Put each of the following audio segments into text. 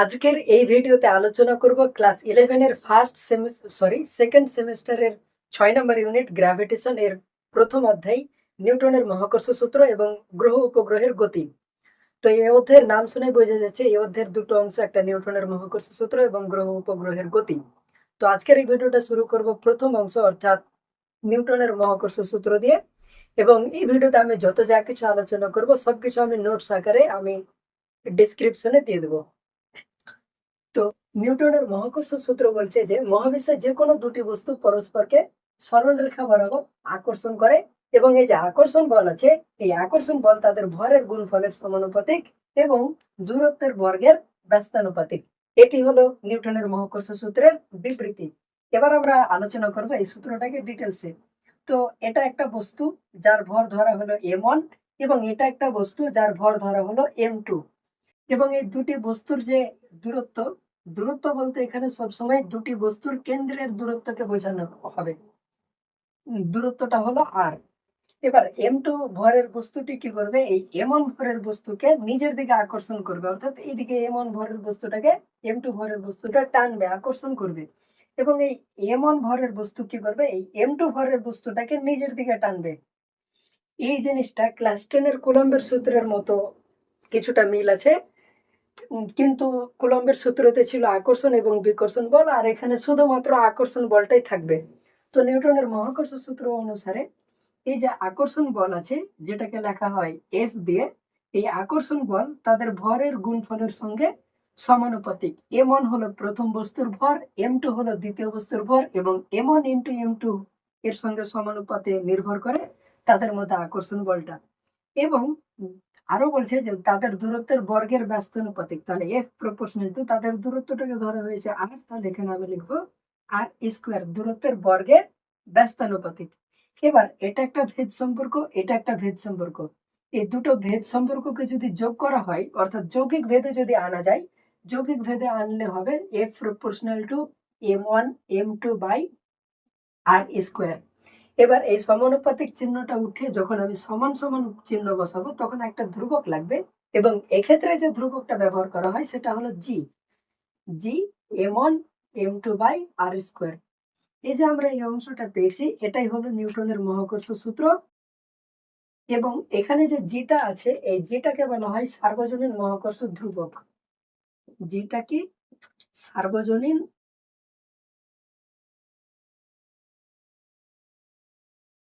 আজকের এই ভিডিওতে আলোচনা করব ক্লাস 11 এর সেকেন্ড সেমেস্টারের 6 নম্বর ইউনিট গ্র্যাভিটেশন এর প্রথম অধ্যায় নিউটনের মহাকর্ষ সূত্র এবং গ্রহ উপগ্রহের গতি। তো এই অধ্যায়ের নাম শুনে বোঝা যাচ্ছে এই অধ্যায়ের দুটো অংশ, একটা নিউটনের মহাকর্ষ সূত্র এবং গ্রহ উপগ্রহের গতি। তো আজকের এই ভিডিওটা শুরু করব প্রথম অংশ অর্থাৎ নিউটনের মহাকর্ষ সূত্র দিয়ে, এবং এই ভিডিওতে আমি যত যা কিছু আলোচনা করব সবকিছু আমি নোটস আকারে আমি ডিসক্রিপশনে দিয়ে দেবো। তো নিউটনের মহাকর্ষ সূত্র বলছে যে মহাবিশ্বে যে কোনো দুটি বস্তু পরস্পরকে সরল রেখা বরাবর আকর্ষণ করে, এবং এই যে আকর্ষণ বল আছে, এই আকর্ষণ বল তাদের ভরের গুণফলের সমানুপাতিক এবং দূরত্বের বর্গের ব্যস্তানুপাতিক। এটি হলো নিউটনের মহাকর্ষ সূত্রের বিবৃতি। এবার আমরা আলোচনা করবো এই সূত্রটাকে ডিটেলসে। তো এটা একটা বস্তু যার ভর ধরা হলো m1, এবং এটা একটা বস্তু যার ভর ধরা হলো m2, এবং এই দুটি বস্তুর যে দূরত্ব, দূরত্ব বলতে এখানে সবসময় দুটি বস্তুর কেন্দ্রের দূরত্বকে বোঝানো হবে। দূরত্বটা হলো আর। এবার m2 ভরের বস্তুটি কি করবে, এই m1 ভরের বস্তুকে নিজের দিকে আকর্ষণ করবে, অর্থাৎ এইদিকে m1 ভরের বস্তুটাকে m2 ভরের বস্তুটা টানবে, আকর্ষণ করবে। এবং এই m1 ভরের বস্তু কি করবে, এই m2 ভরের বস্তুটাকে নিজের দিকে টানবে। এই জিনিসটা ক্লাস 10 এর কুলম্বের সূত্রের মতো কিছুটা মিল আছে, কিন্তু কুলম্বের সূত্রতে ছিল আকর্ষণ এবং বিকর্ষণ বল, আর এখানে শুধুমাত্র আকর্ষণ বলটাই থাকবে। তো নিউটনের মহাকর্ষ সূত্র অনুসারে এই যে আকর্ষণ বল আছে, যেটাকে লেখা হয় এফ দিয়ে, এই আকর্ষণ বল তাদের ভরের গুণফলের সঙ্গে সমানুপাতিক। m1 হলো প্রথম বস্তুর ভর, m2 হলো দ্বিতীয় বস্তুর ভর, এবং m1 ইন্টু m2 এর সঙ্গে সমানুপাতে নির্ভর করে তাদের মধ্যে আকর্ষণ বলটা। এবং আরো বলছে যে তাদের দূরত্বের বর্গের ব্যস্তানুপাতিক, তাহলে এফ প্রপোর্শনাল টু তাদের দূরত্বটাকে ধরা হয়েছে আর, তাহলে এখানে আমি লিখবো আর স্কোয়ার, দূরত্বের বর্গের ব্যস্তানুপাতিক। এবার এটা একটা ভেদ সম্পর্ক, এটা একটা ভেদ সম্পর্ক। এই দুটো ভেদ সম্পর্ককে যদি যোগ করা হয়, অর্থাৎ যৌগিক ভেদে যদি আনা যায়, যৌগিক ভেদে আনলে হবে F proportional to m1 m2 by R square. এবার এই সমানুপাতিক চিহ্নটা উঠে যখন আমি সমান সমান চিহ্ন বসাবো, তখন একটা ধ্রুবক লাগবে, এবং এক্ষেত্রে যে ধ্রুবকটা ব্যবহার করা হয় সেটা হলো জি, m1 m2 by R square. এই যে আমরা এই অংশটা পেয়েছি, এটাই হলো নিউটনের মহাকর্ষ সূত্র। এবং এখানে যে জিটা আছে, এই জিটাকে বলা হয় সার্বজনীন মহাকর্ষ ধ্রুবক। জিটা কি? সার্বজনীন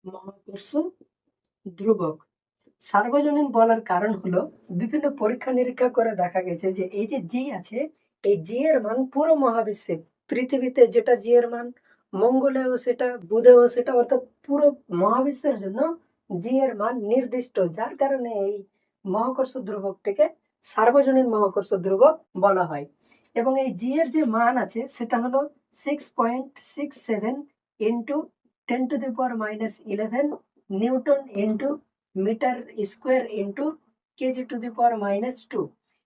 মহাকর্ষ ধ্রুবক। সার্বজনীন বলার কারণ হলো বিভিন্ন পরীক্ষা নিরীক্ষা করে দেখা গেছে যে এই যে জি আছে, এই জি এর মান পুরো মহাবিশ্বে, পৃথিবীতে যেটা জি এর মান, মঙ্গলেও সেটা, বুধেও সেটা, অর্থাৎ পুরো মহাবিশ্বের জন্য জি এর মান নির্দিষ্ট, যার কারণে এই মহাকর্ষ ধ্রুবকটিকে সার্বজনীন মহাকর্ষ ধ্রুবক বলা হয়। এবং এই জি এর যে মান আছে সেটা হলো 6.67 into 10⁻11 newton into metre square into kg⁻²।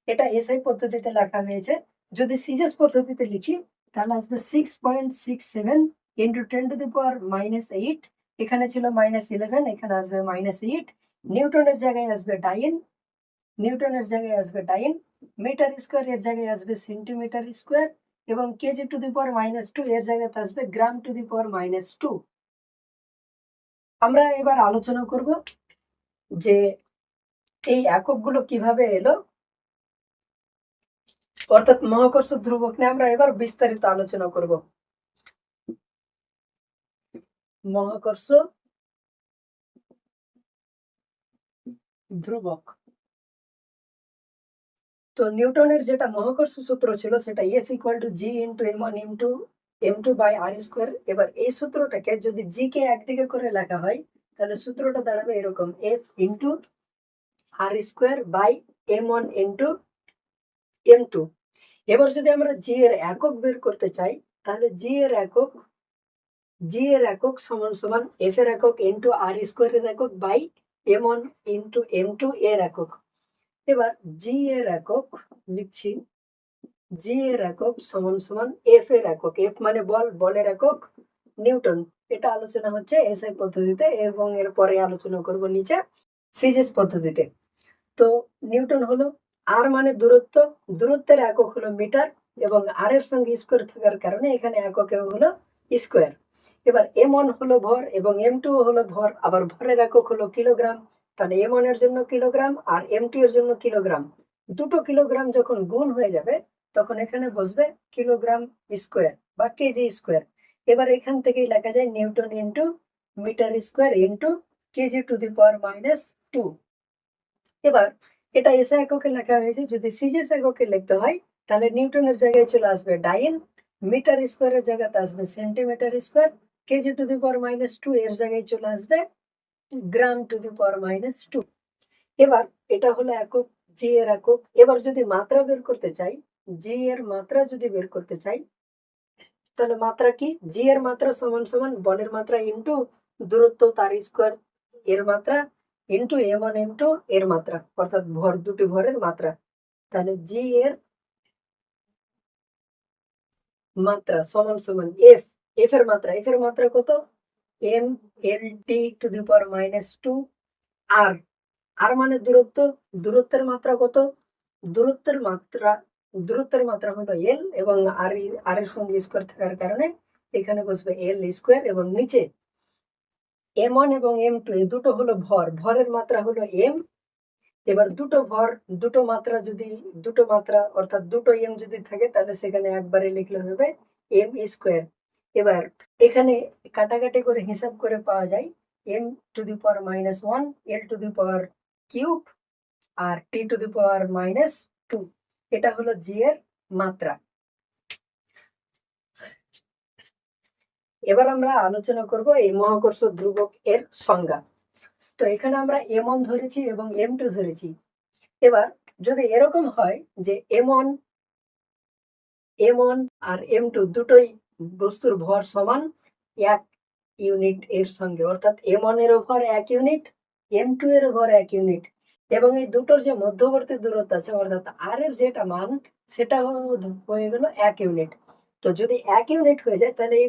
এটা এসআই পদ্ধতিতে লেখা হয়েছে। যদি সিজিএস পদ্ধতিতে লিখি তাহলে আসবে 6.67 ইন্টু 10⁻⁸। এখানে ছিল -11, এখানে আসবে -8। নিউটনের জায়গায় আসবে ডাইন, নিউটনের জায়গায় আসবে ডাইন, মিটার স্কোয়ার এর জায়গায় আসবে সেন্টিমিটার স্কোয়ার, এবং kg⁻² এর জায়গায় আসবে g⁻²। আমরা এবার আলোচনা করব যে এই এককগুলো কিভাবে এলো, অর্থাৎ মহাকর্ষ ধ্রুবক নিয়ে আমরা এবার বিস্তারিত আলোচনা করব। মহাকর্ষ ধ্রুবক। তো নিউটনের যেটা মহাকর্ষ সূত্র ছিল সেটা F equal to G into m1 into m2 by R square. এবার এই সূত্রটাকে যদি জি কে একদিকে করে লেখা হয়, তাহলে সূত্রটা দাঁড়াবে এরকম, F into r square by m1 into m2। এবার যদি আমরা জি এর একক বের করতে চাই, তাহলে জি এর একক সমান সমান এফ এর একক ইন্টু আর স্কোয়ার এর একক বাই m1 ইন্টু m2 এর একক। এবার জি এর একক লিখছি, জি এর একক সমান সমান এফ এর একক, এফ মানে বল, বলের একক নিউটন। এটা আলোচনা হচ্ছে এসআই পদ্ধতিতে, এবং এরপরে আলোচনা করব নিচে সিজিএস পদ্ধতিতে। তো নিউটন হলো আর মানে দূরত্ব, দূরত্বের একক হলো মিটার এবং আর এর সঙ্গে স্কোয়ার থাকার কারণে এখানে একক হলো স্কোয়ার। এবার M1 হলো ভর এবং M2 হলো ভর, আবার ভরের একক হলো কিলোগ্রাম। তাহলে M1 এর জন্য কিলোগ্রাম আর M2 এর জন্য কিলোগ্রাম। দুটো কিলোগ্রাম যখন গুণ হয়ে যাবে তখন এখানে বসবে কিলোগ্রাম স্কোয়ার বা কেজি স্কোয়ার। এবার এখান থেকেই লেখা যায় newton into metre square into KG to the power -2। এবার এটা এসে এককে লেখা হয়েছে, যদি সিজিএস এককে লিখতে হয় তাহলে নিউটনের জায়গায় চলে আসবে ডাইন, মিটার স্কোয়ারের জায়গাতে আসবে centimetre square, KG to the power -2 এর জায়গায় চলে আসবে গ্রাম টু দি পাওয়ার -2। এবার এটা হলো একক, জি এর একক। এবার যদি মাত্রা বের করতে চাই, জি এর মাত্রা যদি বের করতে চাই তাহলে মাত্রা কি, জি এর মাত্রা সমান সমান বলের মাত্রা ইন্টু দূরত্ব তার স্কোয়ার এর মাত্রা ইন্টু M1 ইন্টু এর মাত্রা, অর্থাৎ ভর, দুটি ভরের মাত্রা। তাহলে জি এর মাত্রা সমান সমান এফ, এফ এর মাত্রা, এফ এর মাত্রা কত, M L T to the power -2। আর আর মানে দূরত্ব, দূরত্বের মাত্রা কত, দূরত্বের মাত্রা, দূরত্বের মাত্রা হলো এল এবং আর আর এর সঙ্গে স্কোয়ার থাকার কারণে এখানে বসবে এল স্কোয়ার এবং নিচে M1 এবং M2 এই দুটো হলো ভর, ভরের মাত্রা হলো এম। এবার দুটো ভর, দুটো মাত্রা যদি, দুটো মাত্রা অর্থাৎ দুটো এম যদি থাকে তাহলে সেখানে একবারে লিখলে হবে এম স্কোয়ার। এবার এখানে কাটাকাটি করে হিসাব করে পাওয়া যায় M to the power -1, L to the power cube আর টি টু দি পাওয়ার -2। এটা হলো জি এর মাত্রা। এবার আমরা আলোচনা করব এই মহাকর্ষ ধ্রুবক এর সংজ্ঞা। তো এখানে আমরা M1 ধরেছি এবং M2 ধরেছি। এবার যদি এরকম হয় যে M1 আর M2 দুটোই বস্তুর ভর সমান 1 ইউনিট এর সঙ্গে, অর্থাৎ M1 এর ভর 1 ইউনিট, M2 এর ভর 1 ইউনিট এবং এই দুটোর যে মধ্যবর্তী দূরত্ব আছে অর্থাৎ আর এর যেটা মান সেটা হয়ে গেল 1 ইউনিট। তো যদি 1 ইউনিট হয়ে যায় তাহলে এই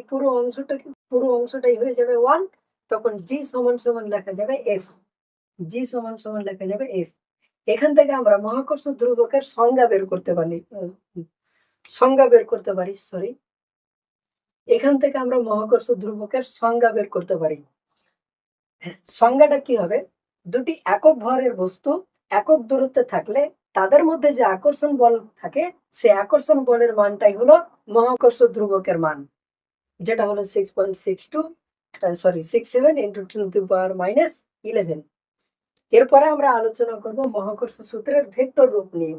পুরো অংশটাই হয়ে যাবে 1। তখন জি সমান সমান লেখা যাবে এফ, জি সমান সমান লেখা যাবে এফ। এখান থেকে আমরা মহাকর্ষ ধ্রুবকের সংজ্ঞা বের করতে পারি, সরি, এখান থেকে আমরা মহাকর্ষ ধ্রুবকের সংজ্ঞা বের করতে পারি। সংজ্ঞাটা কি হবে, দুটি একক ভরের বস্তু একক দূরত্বে থাকলে তাদের মধ্যে যে আকর্ষণ বল থাকে সে আকর্ষণ বলের মানটাই হলো মহাকর্ষ ধ্রুবকের মান, যেটা হলো 6.67 ইন্টু 10 টু দি পাওয়ার -11। এরপরে আমরা আলোচনা করব মহাকর্ষ সূত্রের ভেক্টর রূপ নিয়ে।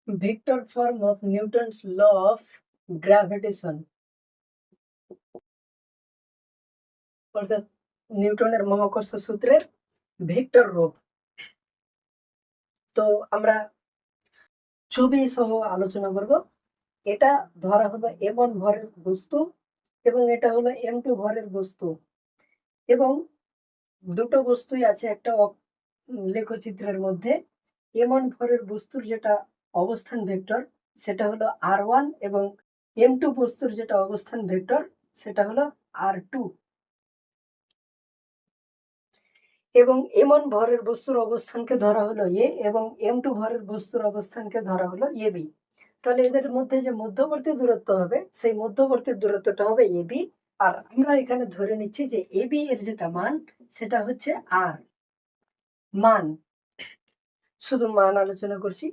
Vector form of Newton's law of gravitation, অর্থাৎ নিউটনের মহাকর্ষ সূত্রের ভেক্টর রূপ। তো আমরা ছবি সহ আলোচনা করব। এটা ধরা হলো M1 ভরের বস্তু এবং এটা হলো M2 ভরের বস্তু এবং দুটো বস্তুই আছে একটা লেখচিত্রের মধ্যে। M1 ভরের বস্তুর যেটা অবস্থান ভেক্টর সেটা হলো R1 এবং M2 বস্তুর যেটা অবস্থান ভেক্টর সেটা হলো R2 এবং M1 ভরের বস্তুর অবস্থানকে ধরা হলো A এবং M2 ভরের বস্তুর অবস্থানকে ধরা হলো AB। তাহলে এদের মধ্যে যে মধ্যবর্তী দূরত্ব হবে সেই মধ্যবর্তী দূরত্বটা হবে AB। আর আমরা এখানে ধরে নিচ্ছি যে AB এর যেটা মান সেটা হচ্ছে R মান, শুধু মান আলোচনা করছি।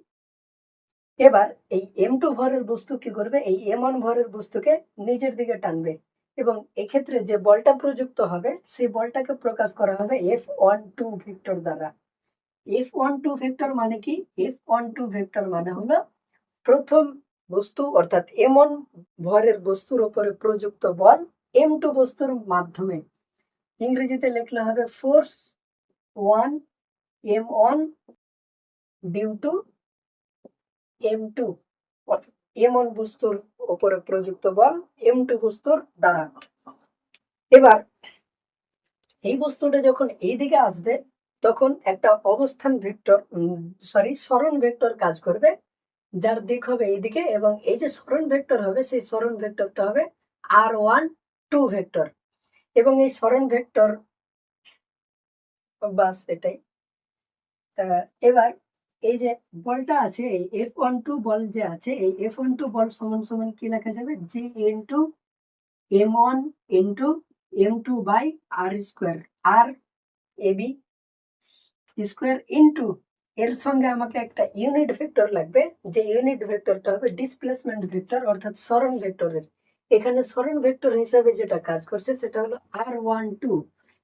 এবার এই M2 ভরের বস্তু কি করবে, এই M1 ভরের বস্তুকে নিজের দিকে টানবে এবং এক্ষেত্রে যে বলটা প্রযুক্ত হবে সেই বলটাকে প্রকাশ করা হবে F12 ভেক্টর দ্বারা। F12 ভেক্টর মানে কি? F12 ভেক্টর মানে হলো প্রথম বস্তু অর্থাৎ m1 ভরের বস্তুর উপরে প্রযুক্ত বল m2 বস্তুর মাধ্যমে। ইংরেজিতে লিখলে হবে force 1 m1 due to m2, অর্থাৎ m1 বস্তুর উপরে প্রযুক্ত বল m2 বস্তুর দ্বারা। এবার এই বস্তুটা যখন এই দিকে আসবে তখন একটা অবস্থান ভেক্টর সরণ ভেক্টর কাজ করবে, যার দিক হবে এইদিকে, এবং এই যে সরণ ভেক্টর হবে সেই সরণ ভেক্টরটা হবে r12 ভেক্টর। এবং এই সরণ ভেক্টর বাস এটাই। এবার এই যে বলটা আছে, এই F12 বল যে আছে, এই F12 বল সমান সমান কি লেখা যাবে? G into m1 into m2 by r square, আর এবি স্কোয়ার ইন্টু এর সঙ্গে আমাকে একটা ইউনিট ভেক্টর লাগবে, যে ইউনিট ভেক্টরটা হবে ডিসপ্লেসমেন্ট ভেক্টর অর্থাৎ সরণ ভেক্টরের। এখানে সরণ ভেক্টর হিসাবে যেটা কাজ করছে সেটা হলো r12।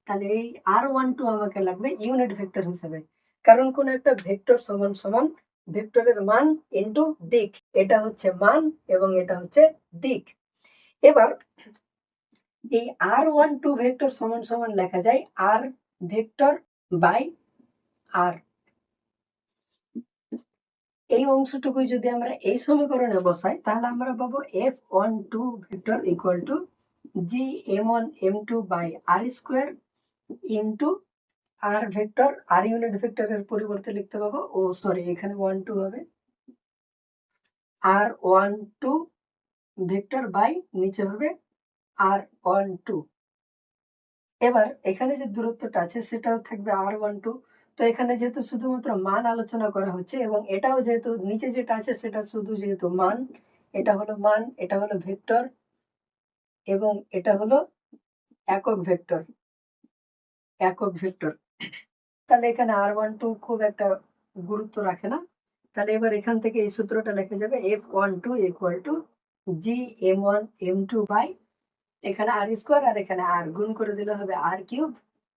তাহলে এই r12 আমাকে লাগবে ইউনিট ভেক্টর হিসাবে, কারণ কোন একটা ভেক্টর সমান সমান ভেক্টরের মান ইন্টু দিক। এটা হচ্ছে মান এবং এটা হচ্ছে দিক। এবার এই r12 ভেক্টর সমান সমান লেখা যায় r ভেক্টর বাই আর। এই অংশটুকুই যদি আমরা এই সমীকরণে বসাই তাহলে আমরা পাবো F12 vector equal to G m1 m2 by R square into r vector, আর ইউনিট ভেক্টরের পরিবর্তে লিখতে পাবো, ও সরি এখানে 12 হবে, r12 ভেক্টর বাই নিচে হবে r12। এবার এখানে যে দূরত্বটা আছে সেটাও থাকবে r12। তো এখানে যেহেতু শুধুমাত্র মান আলোচনা করা হচ্ছে এবং এটাও যেহেতু নিচে যেটা আছে সেটা শুধু যেহেতু মান, এটা হলো মান, এটা হলো ভেক্টর এবং এটা হলো একক ভেক্টর, একক ভেক্টর। তাহলে এখানে r12 খুব একটা গুরুত্ব রাখে না। তাহলে এবার এখান থেকে এই সূত্রটা লেখা যাবে F12 equal to G m1 m2 by এখানে আর স্কোয়ার আর এখানে আর গুণ করে দিলে হবে আর কিউব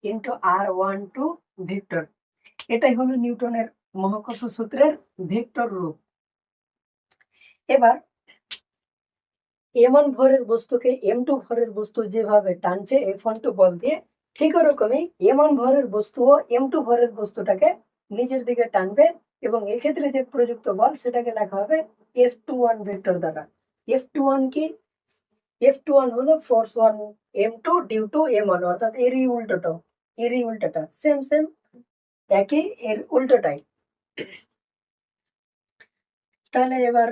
ইন্টু r12 ভেক্টর। এটাই হলো নিউটনের মহাকর্ষ সূত্রের ভেক্টর রূপ। এবার m1 ভরের বস্তুকে m2 ভরের বস্তু যেভাবে টানছে F12 বল দিয়ে, ঠিক ওরকমই m1 ভরের বস্তুও m2 ভরের বস্তুটাকে নিজের দিকে টানবে, এবং এক্ষেত্রে যে প্রযুক্ত বল সেটাকে লেখা হবে F21 ভেক্টর দ্বারা। F21 কি? F21 হলো force 1 m2 due to m1, অর্থাৎ এরই উল্টোটা সেম সেম একই, এর উল্টোটাই। তাহলে এবার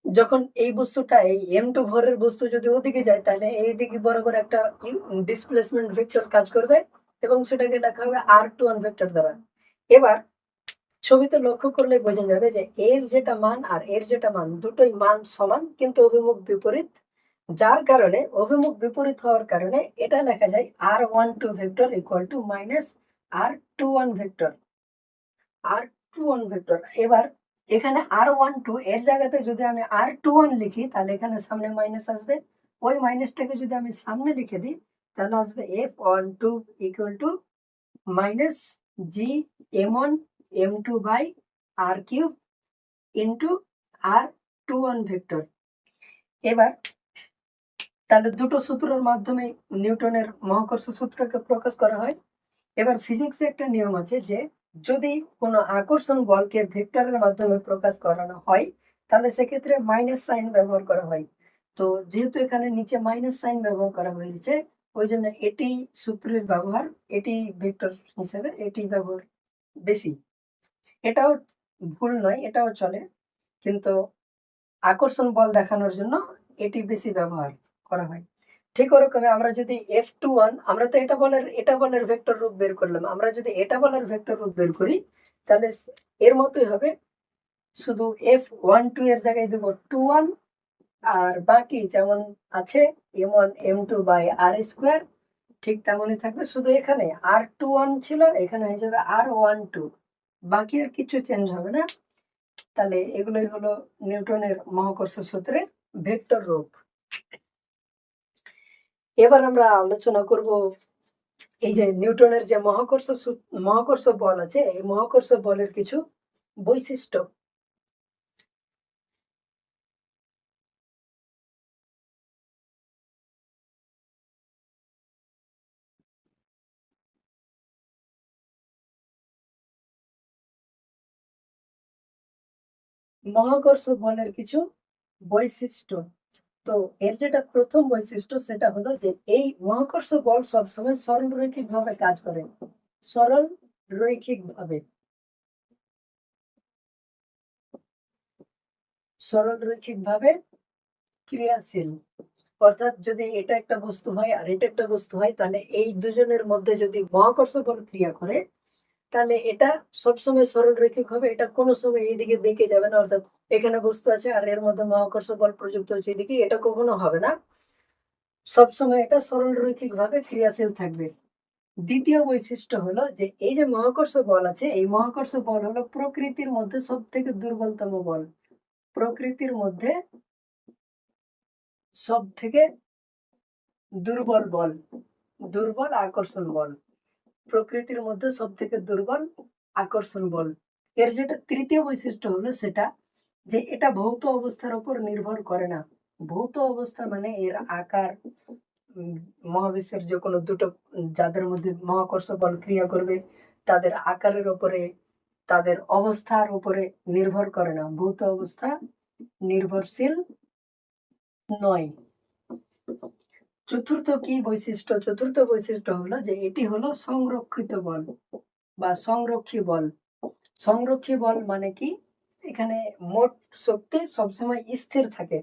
যখন এই বস্তুটা এই m2 ভরের বস্তু যদি ওদিকে যায় তাহলে এই দিকে বরাবর একটা ডিসপ্লেসমেন্ট ভেক্টর কাজ করবে এবং সেটাকে লেখা হবে r21 ভেক্টর দ্বারা। এবার ছবিতে লক্ষ্য করলে বোঝা যাবে যে এর যেটা মান আর এর যেটা মান দুটোই মান সমান কিন্তু অভিমুখ বিপরীত, যার কারণে অভিমুখ বিপরীত হওয়ার কারণে এটা লেখা যায় r12 vector equal to minus r21 vector, r21 vector. এবার এখানে r12 এর জায়গাতে যদি আমি r21 লিখি তাহলে এখানে সামনে মাইনাস আসবে, ওই মাইনাসটাকে যদি আমি সামনে লিখে দিই তাহলে আসবে F12 equal to minus G m1 m2 by r cube into r21 vector. এবার তাহলে দুটো সূত্রের মাধ্যমে নিউটনের মহাকর্ষ সূত্রকে প্রকাশ করা হয়। এবার ফিজিক্সে একটা নিয়ম আছে যে যদি কোনো আকর্ষণ বলকে ভেক্টরের মাধ্যমে প্রকাশ করানো হয় তাহলে সেক্ষেত্রে মাইনাস সাইন ব্যবহার করা হয়। তো যেহেতু এখানে নিচে মাইনাস সাইন ব্যবহার করা হয়েছে ওই জন্য এটি সূত্রের ব্যবহার, এটি ভেক্টর হিসেবে এটি ব্যবহার বেশি। এটাও ভুল নয়, এটাও চলে, কিন্তু আকর্ষণ বল দেখানোর জন্য এটি বেশি ব্যবহার করা হয়। ঠিক ওরকমই আমরা যদি F21, আমরা তো এটা বলের ভেক্টর রূপ বের করলাম, আমরা যদি এটা বলের ভেক্টর রূপ বের করি তাহলে এর মতোই হবে, শুধু F12 এর জায়গায় দেবো 21, আর বাকি যেমন আছে m1 m2 by R square ঠিক তেমনই থাকবে, শুধু এখানে r21 ছিল এখানে হয়ে যাবে r12, বাকি আর কিছু চেঞ্জ হবে না। তাহলে এগুলোই হলো নিউটনের মহাকর্ষ সূত্রের ভেক্টর রূপ। এবার আমরা আলোচনা করব এই যে নিউটনের যে মহাকর্ষ বল আছে, এই মহাকর্ষ বলের কিছু বৈশিষ্ট্য। মহাকর্ষ বলের কিছু বৈশিষ্ট্য। তো এর যেটা প্রথম বৈশিষ্ট্য সেটা হলো যে এই মহাকর্ষ বল সবসময় সরলরৈখিক ভাবে কাজ করে। সরল রৈখিক ভাবে, সরল রৈখিক ভাবে ক্রিয়াশীল। অর্থাৎ যদি এটা একটা বস্তু হয় আর এটা একটা বস্তু হয়, তাহলে এই দুজনের মধ্যে যদি মহাকর্ষ বল ক্রিয়া করে, তাহলে এটা সবসময় সরল রৈখিক হবে। এটা কোনো সময় এইদিকে বেঁকে যাবে না। অর্থাৎ এখানে বস্তু আছে আর এর মধ্যে মহাকর্ষ বল প্রযুক্ত হচ্ছে এদিকে, এটা কখনো হবে না। সবসময় এটা সরল রৈখিক ভাবে ক্রিয়াশীল থাকবে। দ্বিতীয় বৈশিষ্ট্য হলো যে এই যে মহাকর্ষ বল আছে, এই মহাকর্ষ বল হলো প্রকৃতির মধ্যে সব থেকে দুর্বলতম বল। প্রকৃতির মধ্যে সব থেকে দুর্বল বল, দুর্বল আকর্ষণ বল। প্রকৃতির মধ্যে সব থেকে দুর্বল আকর্ষণ বল। এর যেটা তৃতীয় বৈশিষ্ট্য হলো সেটা যে এটা ভৌত অবস্থার উপর নির্ভর করে না। ভৌত অবস্থা মানে এর আকার, মহাবিশ্বের যে কোনো দুটো যাদের মধ্যে মহাকর্ষ বল ক্রিয়া করবে তাদের আকারের উপরে, তাদের অবস্থার উপরে নির্ভর করে না। ভৌত অবস্থা নির্ভরশীল নয়। চতুর্থ কি বৈশিষ্ট্য? চতুর্থ বৈশিষ্ট্য হলো যে এটি হলো সংরক্ষিত বল বা সংরক্ষী বল। সংরক্ষী বল মানে কি? এখানে মোট শক্তি সবসময় স্থির থাকে।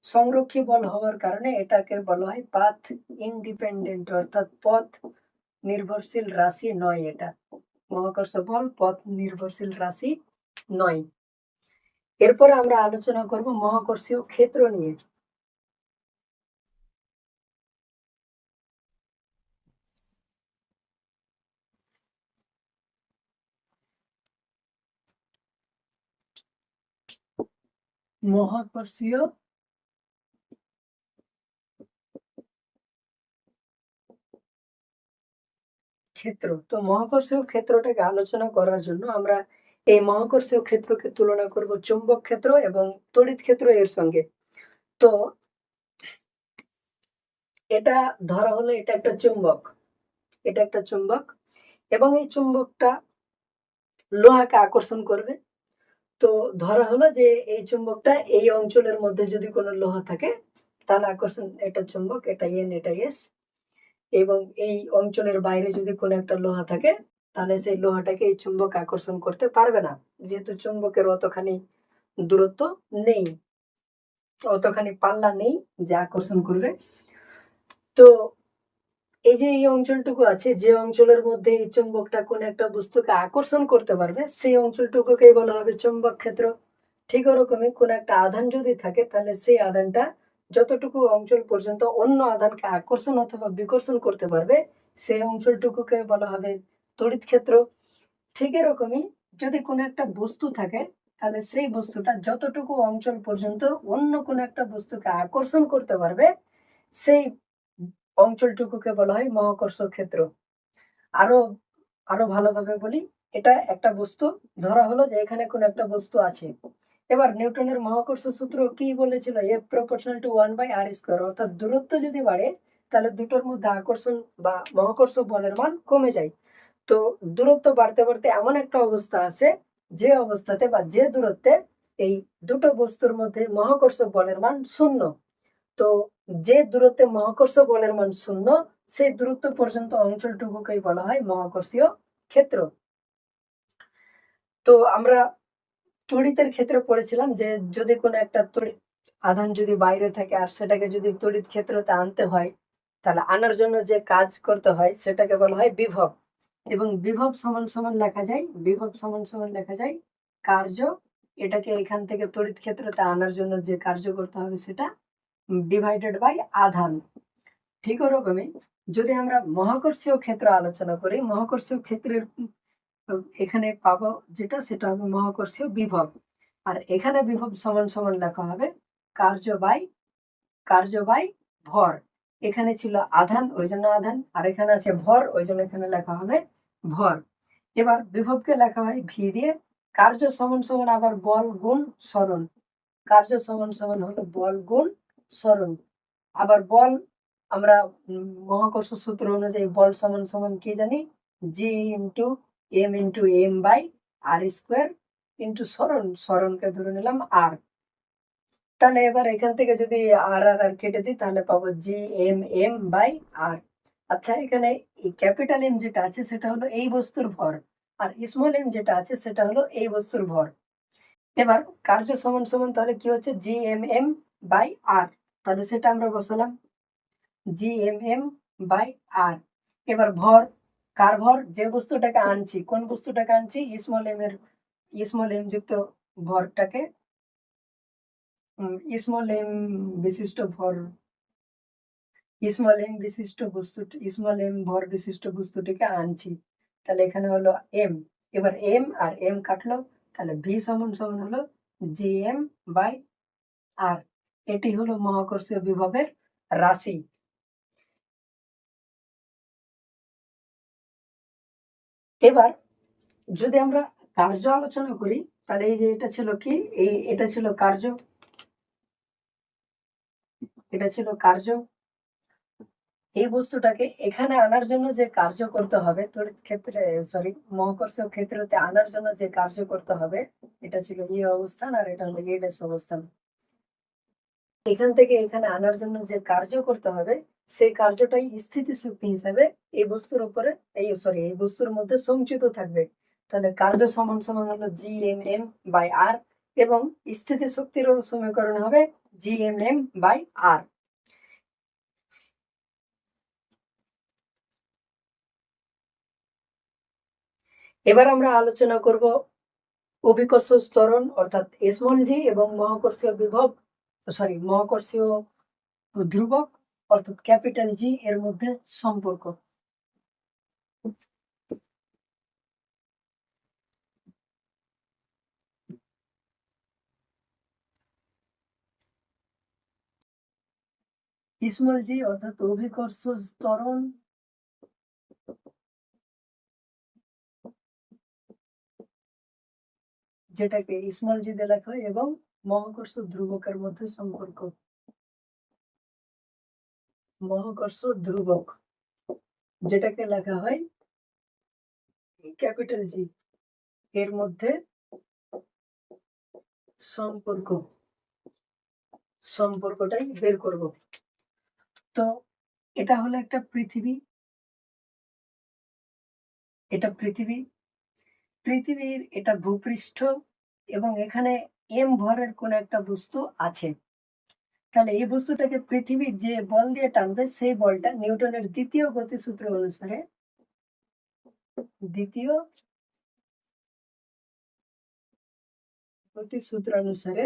সংরক্ষী বল হওয়ার কারণে এটাকে বলা হয় পাথ ইন্ডিপেন্ডেন্ট, অর্থাৎ পথ নির্ভরশীল রাশি নয়। এটা মহাকর্ষ বল পথ নির্ভরশীল রাশি নয়। এরপরে আমরা আলোচনা করব মহাকর্ষীয় ক্ষেত্র নিয়ে। মহাকর্ষীয় ক্ষেত্র। তো মহাকর্ষীয় ক্ষেত্রটাকে আলোচনা করার জন্য আমরা এই মহাকর্ষীয় ক্ষেত্রকে তুলনা করব চুম্বক ক্ষেত্র এবং তড়িৎ ক্ষেত্র এর সঙ্গে। তো এটা ধরা হলো এটা একটা চুম্বক, এটা একটা চুম্বক এবং এই চুম্বকটা লোহাকে আকর্ষণ করবে। তো ধরা হলো যে এই চুম্বকটা এই অঞ্চলের মধ্যে যদি কোনো লোহা থাকে তাহলে আকর্ষণ, এটা চুম্বক, এটা এন, এটা এস। এবং এই অঞ্চলের বাইরে যদি কোনো একটা লোহা থাকে তাহলে সেই লোহাটাকে এই চুম্বক আকর্ষণ করতে পারবে না, যেহেতু চুম্বকের অতখানি দূরত্ব নেই, অতখানি পাল্লা নেই যে আকর্ষণ করবে। তো এই যে এই অঞ্চলটুকু আছে, যে অঞ্চলের মধ্যে এই চুম্বকটা কোন একটা বস্তুকে আকর্ষণ করতে পারবে সেই অঞ্চলটুকুকেই বলা হবে চুম্বক ক্ষেত্র। ঠিক ওরকমই কোন একটা আধান যদি থাকে তাহলে সেই আধানটা যতটুকু অঞ্চল পর্যন্ত অন্য আধানকে আকর্ষণ অথবা বিকর্ষণ করতে পারবে সেই অঞ্চলটুকুকে বলা হবে তড়িৎ ক্ষেত্র। ঠিক এরকমই যদি কোনো একটা বস্তু থাকে তাহলে সেই বস্তুটা যতটুকু অঞ্চল পর্যন্ত অন্য কোনো একটা বস্তুকে আকর্ষণ করতে পারবে সেই অঞ্চলটুকুকে বলা হয় মহাকর্ষ ক্ষেত্র। আরো আরো ভালোভাবে বলি, এটা একটা বস্তু, ধরা হলো যে এখানে কোনো একটা বস্তু আছে। এবার নিউটনের মহাকর্ষ সূত্র কি বলেছিল? F proportional two 1/r²। অর্থাৎ দূরত্ব যদি বাড়ে তাহলে দুটোর মধ্যে আকর্ষণ বা মহাকর্ষ বলের মান কমে যায়। তো দূরত্ব বাড়তে বাড়তে এমন একটা অবস্থা আছে যে অবস্থাতে বা যে দূরত্বে এই দুটো বস্তুর মধ্যে মহাকর্ষ বলের মান শূন্য। তো যে দূরত্বে মহাকর্ষ বলের মান শূন্য সেই দূরত্ব পর্যন্ত অঞ্চলটুকুকেই বলা হয় মহাকর্ষীয় ক্ষেত্র। তো আমরা তড়িতের ক্ষেত্রে পড়েছিলাম যে যদি কোনো একটা তড়িৎ আধান যদি বাইরে থাকে আর সেটাকে যদি তড়িৎ ক্ষেত্রতে আনতে হয় তাহলে আনার জন্য যে কাজ করতে হয় সেটাকে বলা হয় বিভব। এবং বিভব সমান সমান লেখা যায়, বিভব সমান সমান লেখা যায় কার্য। এটাকে এখান থেকে তড়িৎ ক্ষেত্রতে আনার জন্য যে কার্য করতে হবে সেটা ডিভাইডেড বাই আধান। ঠিক ওরকমই যদি আমরা মহাকর্ষীয় ক্ষেত্র আলোচনা করি, মহাকর্ষীয় ক্ষেত্রের এখানে পাবো যেটা সেটা হবে মহাকর্ষীয় বিভব। আর এখানে বিভব সমান সমান লেখা হবে কার্য বাই ভর। এখানে ছিল আধান, ওই জন্য আধান, আর এখানে আছে ভর, ওই জন্য এখানে লেখা হবে ভর। এবার বিভবকে লেখা হয় ভি দিয়ে। কার্য সমান সমান আবার বল গুণ সরণ। কার্য সমান সমান হলো বল গুণ সরণ। আবার বল আমরা মহাকর্ষ সূত্র অনুযায়ী বল সমান সমান কি জানি, G into M by R square into সরণ, সরণকে ধরে নিলাম আর। তাহলে এবার এখান থেকে যদি আর আর আর কেটে দিই তাহলে পাবো জি এম বাই আর। আচ্ছা, এখানে ক্যাপিটাল এম যেটা আছে সেটা হলো এই বস্তুর ভর, আর স্মল এম যেটা আছে সেটা হলো এই বস্তুর ভর। এবার কার্য সমান সমান তাহলে কি হচ্ছে, জি এম বাই আর, তাহলে সেটা আমরা বসালাম জি এম বাই আর। এবার ভর, কার ভর, যে বস্তুটাকে আনছি, কোন বস্তুটাকে আনছি, স্মল এম যুক্ত ভরটাকে, স্মল এম বিশিষ্ট ভর, স্মল এম বিশিষ্ট বস্তু, স্মল এম ভর বিশিষ্ট বস্তুটিকে আনছি। তাহলে এখানে হলো এম। এবার এম আর এম কাটলো, তাহলে ভি সমান সমান হলো জি এম বাই আর। এটি হলো মহাকর্ষীয় বিভবের রাশি। এবার যদি আমরা কার্য আলোচনা করি, তাহলে এই যে এটা ছিল কি, এটা ছিল কার্য, এটা ছিল কার্য। এই বস্তুটাকে এখানে আনার জন্য যে কার্য করতে হবে, তড়িৎ ক্ষেত্রে সরি মহাকর্ষীয় ক্ষেত্রতে আনার জন্য যে কার্য করতে হবে, এটা ছিল ই অবস্থান আর এটা হলো এ ড্যাশ অবস্থান। এখান থেকে এখানে আনার জন্য যে কার্য করতে হবে, সেই কার্যটাই স্থিতি শক্তি হিসাবে এই বস্তুর উপরে, এই বস্তুর মধ্যে সঞ্চিত থাকবে। তাহলে কার্য সমান সমান হলো জি এম বাই আর, এবং স্থিতি শক্তির সমীকরণ হবে জি এম বাই আর। এবার আমরা আলোচনা করব অভিকর্ষ ত্বরণ অর্থাৎ স্মল জি এবং মহাকর্ষীয় বিভব, মহাকর্ষীয় ধ্রুবক অর্থাৎ ক্যাপিটাল জি এর মধ্যে সম্পর্ক। স্মল জি অর্থাৎ অভিকর্ষ ত্বরণ, যেটাকে স্মল জি দিয়ে লেখা হয়, এবং মহাকর্ষ ধ্রুবকের মধ্যে সম্পর্ক, মহাকর্ষ ধ্রুবক যেটাকে লেখা হয় ক্যাপিটাল জি এর মধ্যে সম্পর্ক, সম্পর্কটাই বের করব। তো এটা হলো একটা পৃথিবী, এটা পৃথিবী, পৃথিবীর এটা ভূপৃষ্ঠ, এবং এখানে এম ভরের কোন একটা বস্তু আছে। তাহলে এই বস্তুটাকে পৃথিবী যে বল দিয়ে টানবে, সেই বলটা নিউটনের দ্বিতীয় গতিসূত্র অনুসারে, দ্বিতীয় গতিসূত্র অনুসারে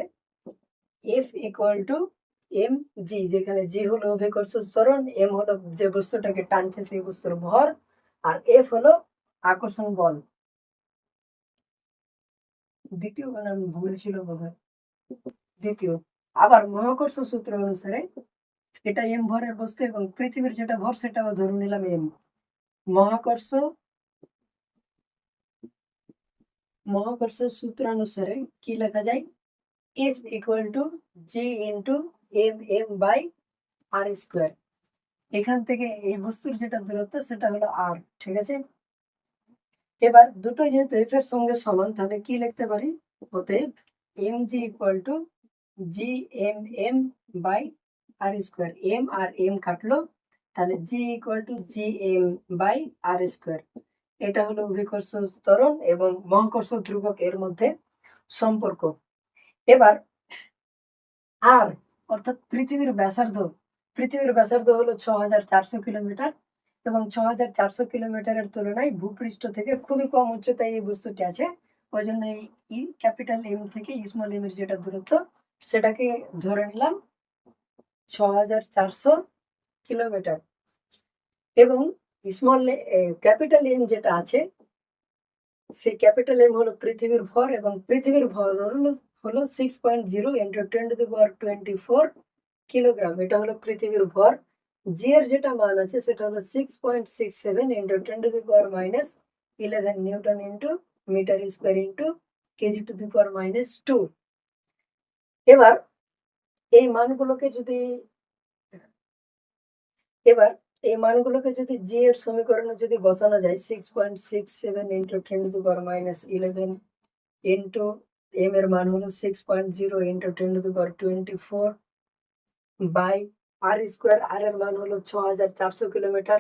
F equal to m g, যেখানে জি হলো অভিকর্ষ ত্বরণ, এম হলো যে বস্তুটাকে টানছে সেই বস্তুর ভর, আর এফ হলো আকর্ষণ বল। দ্বিতীয় বানান ভুল ছিল বোধহয়, দ্বিতীয়। আবার মহাকর্ষ সূত্র অনুসারে এটা এম ভরের বস্তু, এবং পৃথিবীর যেটা ভর সেটাও ধরে নিলাম এম। মহাকর্ষ মহাকর্ষের সূত্র অনুসারে কি লেখা যায়, F equal to G into M by R square. এখান থেকে এই বস্তুর যেটা দূরত্ব সেটা হলো আর, ঠিক আছে। এবার দুটো যেহেতু এফ এর সঙ্গে সমান, তাহলে কি লিখতে পারি, অতএব M G equal to G M by R square. M আর এম কাটলো, তাহলে G equal to G M by R square. এটা হলো অভিকর্ষ ত্বরণ এবং মহাকর্ষ ধ্রুবক এর মধ্যে সম্পর্ক। এবার আর অর্থাৎ পৃথিবীর ব্যাসার্ধ হলো ৬,৪০০ কিলোমিটার, এবং ৬,৪০০ কিলোমিটারের তুলনায় ভূপৃষ্ঠ থেকে খুবই কম উচ্চতায় এই বস্তুটি আছে। ওই জন্য এই ক্যাপিটাল এম থেকে স্মল এম এর যেটা দূরত্ব, সেটাকে ধরে নিলাম ৬,৪০০ কিলোমিটার। এবং স্মল ক্যাপিটাল এম যেটা আছে, সেই ক্যাপিটাল এম হলো পৃথিবীর ভর, এবং পৃথিবীর ভর হলো 6.0 × 10⁻24 কিলোগ্রাম। এটা হলো পৃথিবীর ভর। জি এর যেটা মান আছে সেটা হলো 6.67 into 10⁻11 newton into metre square into kg⁻²। এবার এই মানগুলোকে যদি এবার এই মানগুলোকে যদি জি এর সমীকরণে যদি বসানো যায় 6.67 ইন্টু 10⁻11 ইন্টু এম এর মান হলো 6.0 ইন্টু 10⁻24 বাই আর স্কোয়ার, আর এর মান হলো 6400 কিলোমিটার।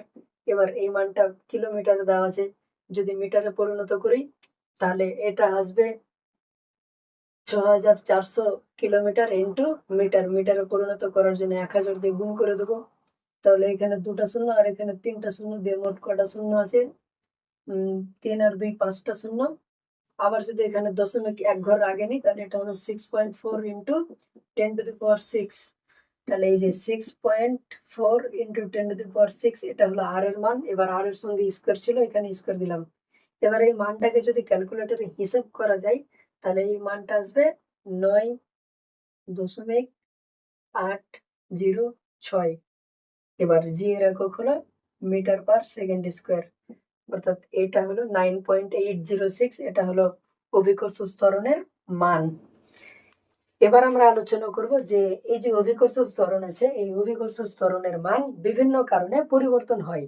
এবার এই মানটা কিলোমিটারে দেওয়া আছে, যদি মিটারে পরিণত করি তাহলে এটা আসবে 6400 কিলোমিটার ইন্টু মিটার। মিটারে পরিণত করার জন্য 1000 দিয়ে গুণ করে দেবো, তাহলে এখানে 2টা শূন্য আর এখানে 3টা শূন্য দিয়ে মোট কটা শূন্য আছে? 3 আর 2 5টা শূন্য। আবার যদি এখানে দশমিক এক ঘর আগে নিই তাহলে এটা হলো 6.4 ইন্টু 10⁻6। তাহলে এই যে 6.4 ইন্টু 10⁻6 এটা হলো আর এর মান। এবার আর এর সঙ্গে স্কোয়ার ছিল, এখানে স্কোয়ার দিলাম। এবার এই মানটাকে যদি ক্যালকুলেটরে হিসাব করা যায় তাহলে এই মানটা আসবে 9.806। এবার জি এর একক হলো মিটার পার সেকেন্ড স্কোয়ার, অর্থাৎ এটা হলো 9.806। এটা হলো অভিকর্ষ ত্বরণের মান। এবার আমরা আলোচনা করব যে এই যে অভিকর্ষ ত্বরণ আছে, এই অভিকর্ষ ত্বরণের মান বিভিন্ন কারণে পরিবর্তন হয়।